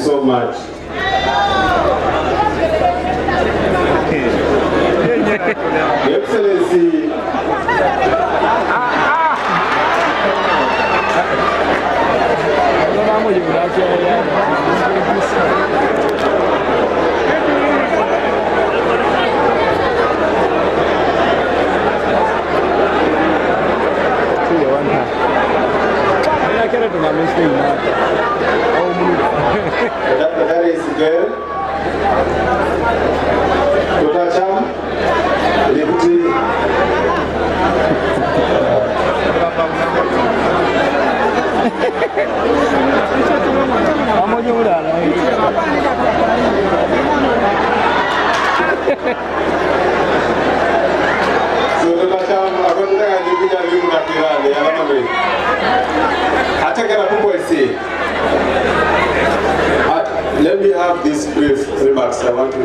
so much. Your Excellency, that is good. Dr. Cham, Deputy. So Dr. Cham, I'm going to let me have these brief remarks. I want to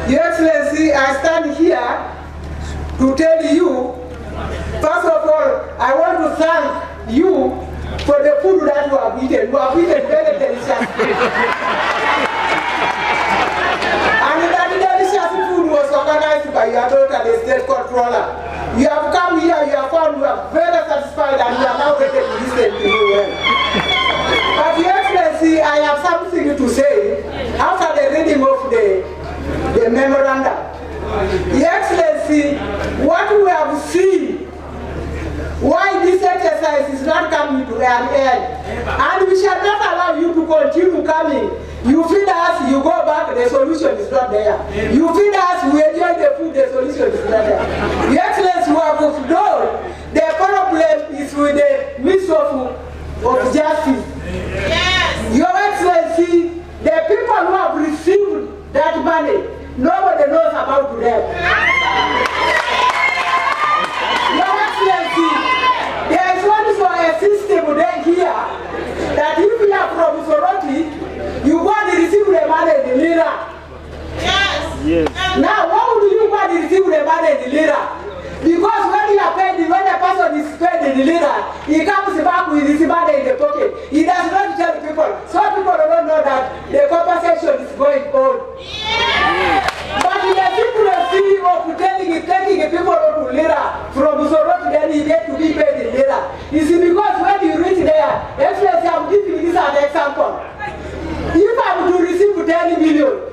Your Excellency, I stand here to tell you, first of all, I want to thank you for the food that you have eaten. You have eaten very delicious food. And that delicious food was organized by your daughter, the state controller. You have come here, you have found you are very satisfied, and you are now ready to listen to you well. But Your Excellency, I have something to say after the reading of the memorandum. Your Excellency, what we have seen, why this exercise is not coming to an end, and we shall not allow you to continue coming. You feed us, you go back, the solution is not there. You feed us, we enjoy the food, the solution is not there. Your Excellency, we have known the problem is with the midst of justice. Yes. Your Excellency, the people who have received that money, nobody knows about them. Your Excellency, there is also a system there here that if you are from Soroti, you go and receive the money in the lira. Yes. Now, why would you go and receive the money in the lira? Because when you are paid, when a person is paid in the lira, he comes back with his money in the pocket. He does not tell people. Some people don't know that the compensation is going on. Yeah. But the secrecy of taking people to lira from Soroti, then he get to be paid in lira. You see, because when you reach there, Excellency, I'm giving this as an example. If I'm to receive 10 million,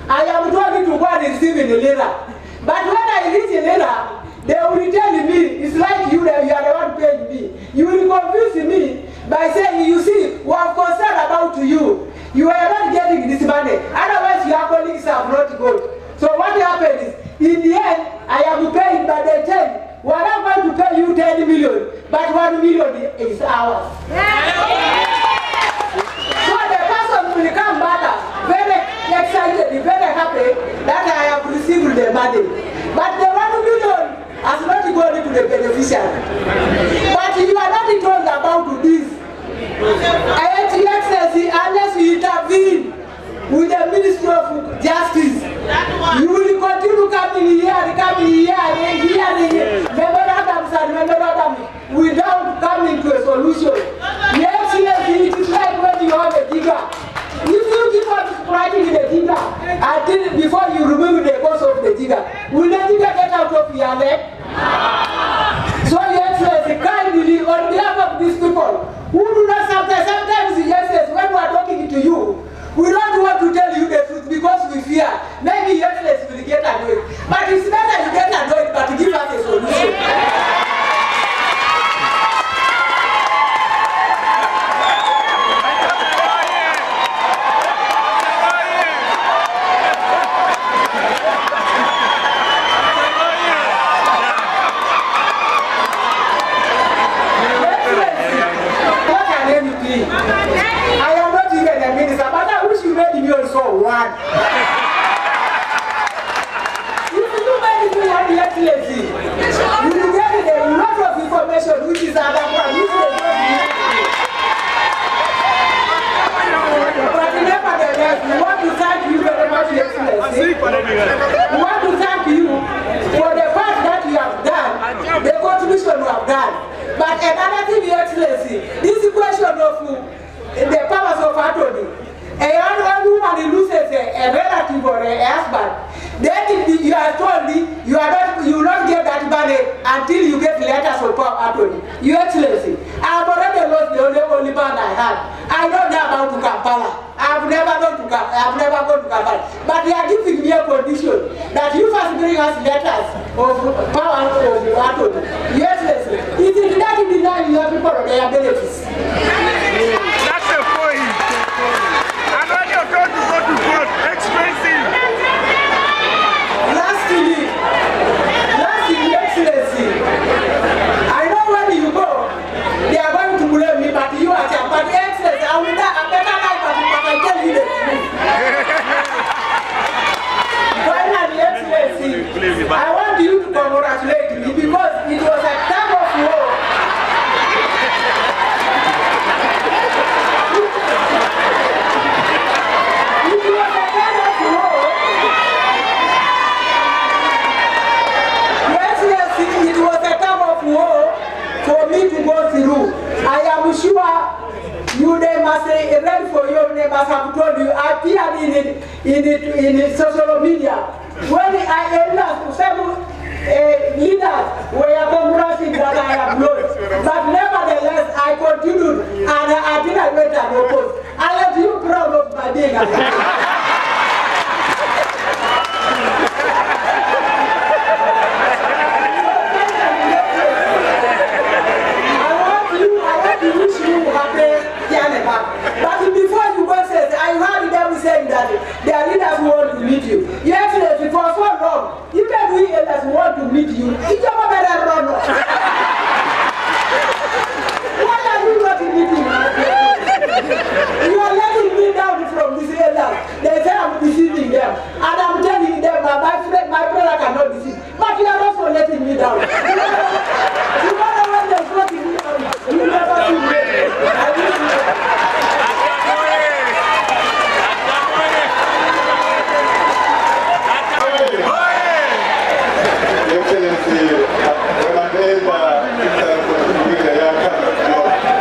I am told to go and receive in the lira. But when I reach in lira, they will tell me, it's like you that you are the one paying me. You will confuse me by saying, you see, we are concerned about you. You are not getting this money. Otherwise, your colleagues have not got. So what happened is, in the end, I am paying, but they tell me, we are not going to pay you 10 million, but 1 million is ours. So the person will come back very excited, very happy that I have received the money. But the 1 million has not gone to the beneficiary. But you are not told about this. Your Excellency, unless you intervene with the Ministry of Justice, you will continue coming here, memorandums and memorandums without coming to a solution. Your Excellency, it is like when you have a digger. If you keep on writing the digger until before you remove the cause of the digger, will the digger get out of your leg? So Your Excellency, kindly, on behalf of these people who do not sometimes Your Excellency, when we are talking to you, we don't want to tell you the truth because we fear maybe Your Excellency will get annoyed. But it's better you get annoyed, but give us a solution. one. If you make me one Excellency, you will get a lot of information which is underground, which they don't need. But nevertheless, we want to thank you very much, Excellency. We want to thank you for the part that you have done, the contribution you have done. But another thing, Excellency, this question of the powers of attorney. A young woman loses a relative or a husband, then you are told you will not get that money until you get letters of power of attorney. Your Excellency, I have already lost the only man I had. I don't know about to Kampala. I've never gone to Kampala. But they are giving me a condition that you first bring us letters of power of attorney. Your Excellency, it is not in denying your people of their benefits. That's a point. And when you're going to go to court, expensive. Lastly, Excellency, I know when you go, they are going to blame me, but you are just, but Excellency, I will not, I'm better life, but I tell you the truth. Finally, Excellency, I want you to congratulate me because it was a time of war. For me to go through, I am sure you they must ready for you. They must have told you. I appeared in social media when I some leaders were congressing that I have lost, but nevertheless I continued and I didn't wait and oppose. I am you proud of my being. But before you go say, I heard them saying that their leaders want to meet you. Yes, for so long, even we elders want to meet you. It's a matter of